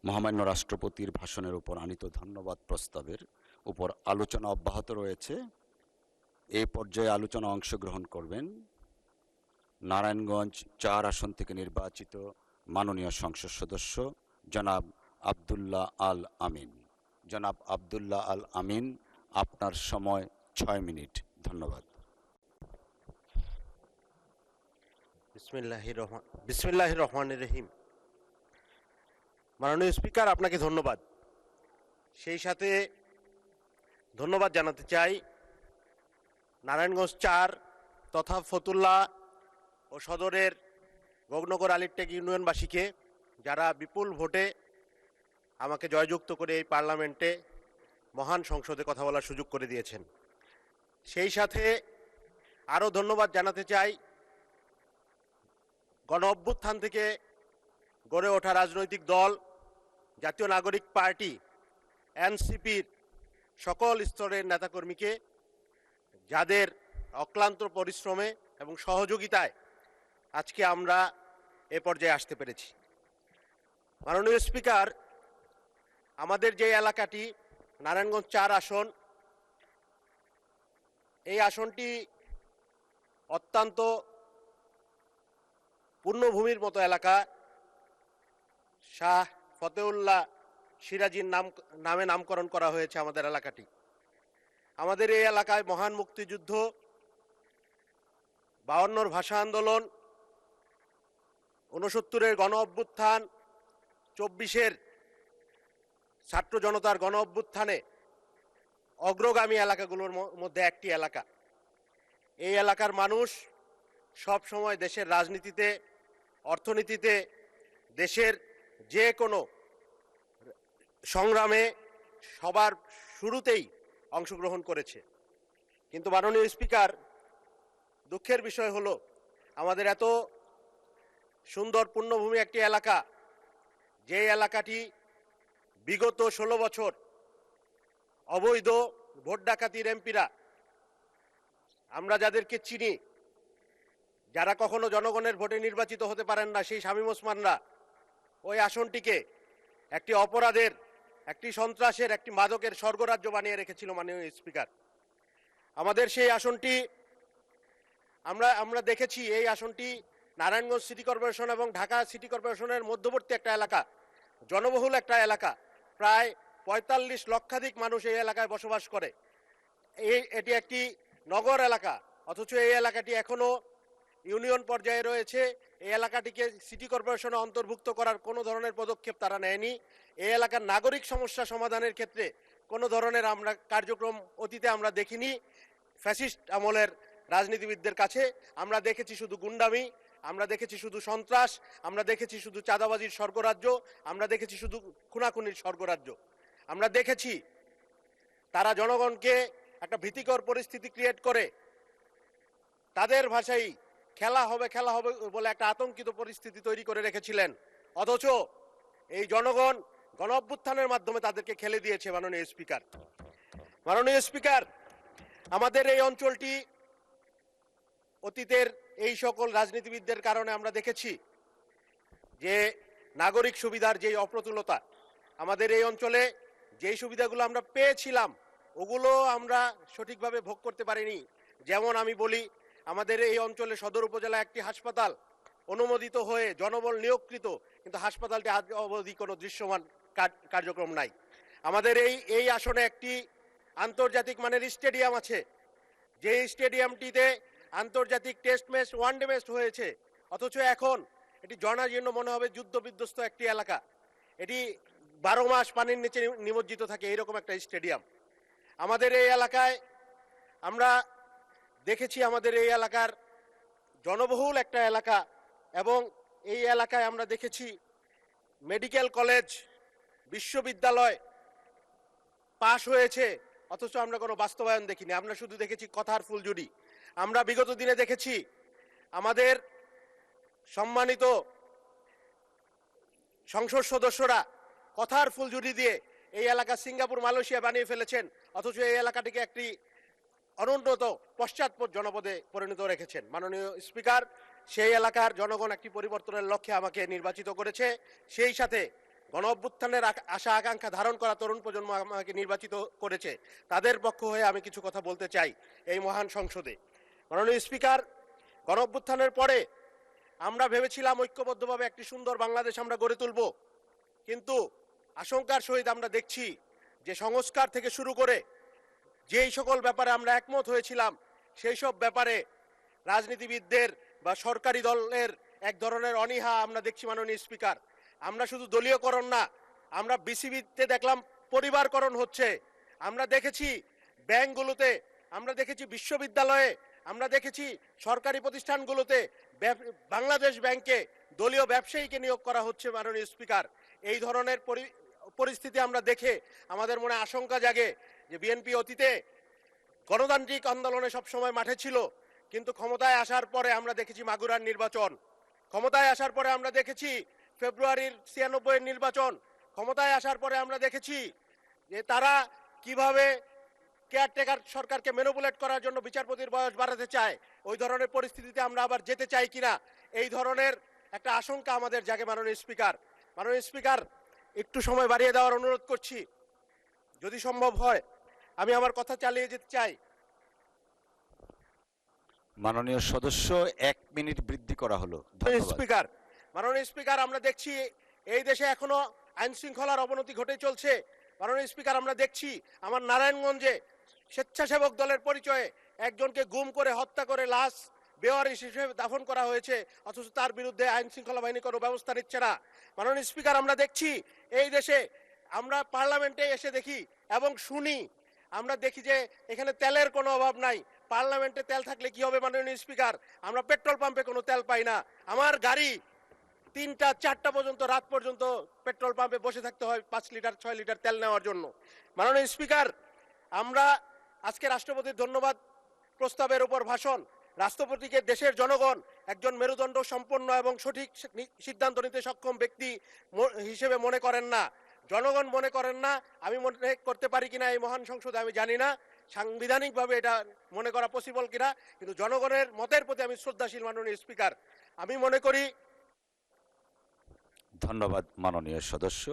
মহামান্য রাষ্ট্রপতির ভাষণের উপর আনীত ধন্যবাদ প্রস্তাবের উপর আলোচনা অব্যাহত রয়েছে। এই পর্যায়ে আলোচনা অংশগ্রহণ করবেন নারায়ণগঞ্জ ৪ আসন থেকে নির্বাচিত মাননীয় সংসদ সদস্য জনাব আব্দুল্লাহ আল আমিন। জনাব আব্দুল্লাহ আল আমিন, আপনার সময় ৬ মিনিট। ধন্যবাদ। বিসমিল্লাহির রহমানির রহিম। মাননীয় স্পিকার, আপনাকে ধন্যবাদ। সেই সাথে ধন্যবাদ জানাতে চাই নারায়ণগঞ্জ ৪ তথা ফতুল্লা ও সদরের গগনগর আলীরটেক ইউনিয়নবাসীকে, যারা বিপুল ভোটে আমাকে জয়যুক্ত করে এই পার্লামেন্টে মহান সংসদে কথা বলার সুযোগ করে দিয়েছেন। সেই সাথে আরও ধন্যবাদ জানাতে চাই গণ অভ্যুত্থান থেকে গড়ে ওঠা রাজনৈতিক দল জাতীয় নাগরিক পার্টি এনসিপির সকল স্তরের নেতাকর্মীকে, যাদের অক্লান্ত পরিশ্রমে এবং সহযোগিতায় আজকে আমরা এ পর্যায়ে আসতে পেরেছি। মাননীয় স্পিকার, আমাদের যে এলাকাটি নারায়ণগঞ্জ ৪ আসন, এই আসনটি অত্যন্ত পূর্ণভূমির মতো এলাকা। শাহ ফতেউল্লাহ সিরাজির নামে নামকরণ করা হয়েছে আমাদের এলাকাটি। আমাদের এই এলাকায় মহান মুক্তিযুদ্ধ, ৫২'র ভাষা আন্দোলন, ৬৯'র গণ অভ্যুত্থান, ২৪'এর ছাত্র জনতার গণ অভ্যুত্থানে অগ্রগামী এলাকাগুলোর মধ্যে একটি এলাকা। এই এলাকার মানুষ সব সময় দেশের রাজনীতিতে, অর্থনীতিতে, দেশের যে কোনো সংগ্রামে সবার শুরুতেই অংশগ্রহণ করেছে। কিন্তু মাননীয় স্পিকার, দুঃখের বিষয় হলো আমাদের এত সুন্দর পূর্ণভূমি একটি এলাকা, যে এলাকাটি বিগত ১৬ বছর অবৈধ ভোট ডাকাতির এমপিরা, আমরা যাদেরকে চিনি, যারা কখনো জনগণের ভোটে নির্বাচিত হতে পারেন না, সেই শামীম ওসমানরা ওই আসনটিকে একটি অপরাধের, একটি সন্ত্রাসের, একটি মাদকের স্বর্গরাজ্য বানিয়ে রেখেছিল। মাননীয় স্পিকার, আমাদের সেই আসনটি আমরা দেখেছি, এই আসনটি নারায়ণগঞ্জ সিটি কর্পোরেশন এবং ঢাকা সিটি কর্পোরেশনের মধ্যবর্তী একটা এলাকা, জনবহুল একটা এলাকা। প্রায় ৪৫ লক্ষাধিক মানুষ এই এলাকায় বসবাস করে। এটি একটি নগর এলাকা, অথচ এই এলাকাটি এখনো ইউনিয়ন পর্যায়ে রয়েছে। এই এলাকাটিকে সিটি কর্পোরেশনে অন্তর্ভুক্ত করার কোনো ধরনের পদক্ষেপ তারা নেয়নি। এই এলাকার নাগরিক সমস্যা সমাধানের ক্ষেত্রে কোনো ধরনের আমরা কার্যক্রম অতীতে আমরা দেখিনি। ফ্যাসিস্ট আমলের রাজনীতিবিদদের কাছে আমরা দেখেছি শুধু গুন্ডামি, আমরা দেখেছি শুধু সন্ত্রাস, আমরা দেখেছি শুধু চাঁদাবাজির স্বর্গরাজ্য, আমরা দেখেছি শুধু খুনাখুনির স্বর্গরাজ্য। আমরা দেখেছি তারা জনগণকে একটা ভীতিকর পরিস্থিতি ক্রিয়েট করে, তাদের ভাষায় খেলা হবে বলে একটা আতঙ্কিত পরিস্থিতি তৈরি করে রেখেছিলেন। অথচ এই জনগণ গণ অভ্যুত্থানের মাধ্যমে তাদেরকে খেলে দিয়েছে। মাননীয় স্পিকার, আমাদের এই অঞ্চলটি অতীতের এই সকল রাজনীতিবিদদের কারণে আমরা দেখেছি যে নাগরিক সুবিধার যেই অপ্রতুলতা, আমাদের এই অঞ্চলে যেই সুবিধাগুলো আমরা পেয়েছিলাম ওগুলো আমরা সঠিকভাবে ভোগ করতে পারিনি। যেমন আমি বলি, আমাদের এই অঞ্চলে সদর উপজেলা একটি হাসপাতাল অনুমোদিত হয়ে জনবল নিয়োগকৃত, কিন্তু হাসপাতালটি আজ অবধি কোনো দৃশ্যমান কার্যক্রম নাই। আমাদের এই আসনে একটি আন্তর্জাতিক মানের স্টেডিয়াম আছে, যে স্টেডিয়ামটিতে আন্তর্জাতিক টেস্ট ম্যাচ, ওয়ানডে ম্যাচ হয়েছে, অথচ এখন এটি জনাজীর্ণ মনে হবে যুদ্ধ বিধ্বস্ত একটি এলাকা। এটি ১২ মাস পানির নিচে নিমজ্জিত থাকে, এইরকম একটা স্টেডিয়াম আমাদের এই এলাকায়। আমরা দেখেছি আমাদের এই এলাকার জনবহুল একটা এলাকা, এবং এই এলাকায় আমরা দেখেছি মেডিকেল কলেজ, বিশ্ববিদ্যালয় পাশ হয়েছে, অথচ আমরা কোনো বাস্তবায়ন দেখিনি। আমরা শুধু দেখেছি কথার ফুলঝুরি। আমরা বিগত দিনে দেখেছি আমাদের সম্মানিত সংসদ সদস্যরা কথার ফুলঝুরি দিয়ে এই এলাকা সিঙ্গাপুর, মালয়েশিয়া বানিয়ে ফেলেছেন, অথচ এই এলাকাটিকে একটি অনুন্নত পশ্চাৎপদ জনপদে পরিণত রেখেছেন। মাননীয় স্পিকার, সেই এলাকার জনগণ একটি পরিবর্তনের লক্ষ্যে আমাকে নির্বাচিত করেছে। সেই সাথে গণ অভ্যুত্থানের আশা আকাঙ্ক্ষা ধারণ করা তরুণ প্রজন্ম আমাকে নির্বাচিত করেছে, তাদের পক্ষ হয়ে আমি কিছু কথা বলতে চাই এই মহান সংসদে। মাননীয় স্পিকার, গণ অভ্যুত্থানের পরে আমরা ভেবেছিলাম ঐক্যবদ্ধভাবে একটি সুন্দর বাংলাদেশ আমরা গড়ে তুলব, কিন্তু আশঙ্কার সহিত আমরা দেখছি যে সংস্কার থেকে শুরু করে যেই সকল ব্যাপারে আমরা একমত হয়েছিলাম সেই সব ব্যাপারে রাজনীতিবিদদের বা সরকারি দলের এক ধরনের অনীহা আমরা দেখছি। মাননীয় স্পিকার, আমরা শুধু দলীয়করণ না, আমরা বিসিবিতে দেখলাম পরিবারকরণ হচ্ছে, আমরা দেখেছি ব্যাংকগুলোতে, আমরা দেখেছি বিশ্ববিদ্যালয়ে, আমরা দেখেছি সরকারি প্রতিষ্ঠানগুলোতে বাংলাদেশ ব্যাংকে দলীয় ব্যবসায়ীকে নিয়োগ করা হচ্ছে। মাননীয় স্পিকার, এই ধরনের পরিস্থিতি আমরা দেখে আমাদের মনে আশঙ্কা জাগে যে বিএনপি অতীতে গণতান্ত্রিক আন্দোলনে সবসময় মাঠে ছিল, কিন্তু ক্ষমতায় আসার পরে আমরা দেখেছি মাগুরার নির্বাচন, ক্ষমতায় আসার পরে আমরা দেখেছি ফেব্রুয়ারির 96 এর নির্বাচন, ক্ষমতায় আসার পরে আমরা দেখেছি যে তারা কিভাবে কেয়ারটেকার সরকারকে ম্যানিপুলেট করার জন্য বিচারপতির বয়স বাড়াতে চায়। ওই ধরনের পরিস্থিতিতে আমরা আবার যেতে চাই কিনা, এই ধরনের একটা আশঙ্কা আমাদের জাগে। মাননীয় স্পিকার, মাননীয় স্পিকার, একটু সময় বাড়িয়ে দেওয়ার অনুরোধ করছি, যদি সম্ভব হয় আমি আমার কথা চালিয়ে যেতে চাই। মাননীয় সদস্য 1 মিনিট বৃদ্ধি করা হলো। ধন্যবাদ। স্পিকার, মাননীয় স্পিকার, আমরা দেখছি এই দেশে এখনো আইন শৃঙ্খলার অবনতি ঘটে চলছে। মাননীয় স্পিকার, আমরা দেখছি আমার নারায়ণগঞ্জে স্বেচ্ছাসেবক দলের পরিচয়ে একজনকে গুম করে হত্যা করে লাশ বেওয়ারিশ হিসেবে দাফন করা হয়েছে, অথচ তার বিরুদ্ধে আইন শৃঙ্খলা বাহিনী কোনো ব্যবস্থা নিচ্ছে না। মাননীয় স্পিকার, আমরা দেখছি এই দেশে, আমরা পার্লামেন্টে এসে দেখি এবং শুনি, আমরা দেখি যে এখানে তেলের কোনো অভাব নাই। পার্লামেন্টে তেল থাকলে কি হবে মাননীয় স্পিকার? আমরা পেট্রোল পাম্পে কোনো তেল পাই না। আমার গাড়ি 3টা 4টা পর্যন্ত, রাত পর্যন্ত পেট্রোল পাম্পে বসে থাকতে হয় 5 লিটার 6 লিটার তেল নেওয়ার জন্য। মাননীয় স্পিকার, আমরা আজকে রাষ্ট্রপতির ধন্যবাদ প্রস্তাবের উপর ভাষণ, রাষ্ট্রপতিকে দেশের জনগণ একজন মেরুদণ্ড সম্পন্ন এবং সঠিক সিদ্ধান্ত নিতে সক্ষম ব্যক্তি হিসেবে মনে করেন না, জনগণ মনে করেন না। আমি মনে করতে পারি কিনা এই মহান সংসদে আমি জানি না, সাংবিধানিকভাবে এটা মনে করা পসিবল কিনা, কিন্তু জনগণের মতের প্রতি আমি শ্রদ্ধাশীল। মাননীয় স্পিকার, আমি মনে করি। ধন্যবাদ মাননীয় সদস্য।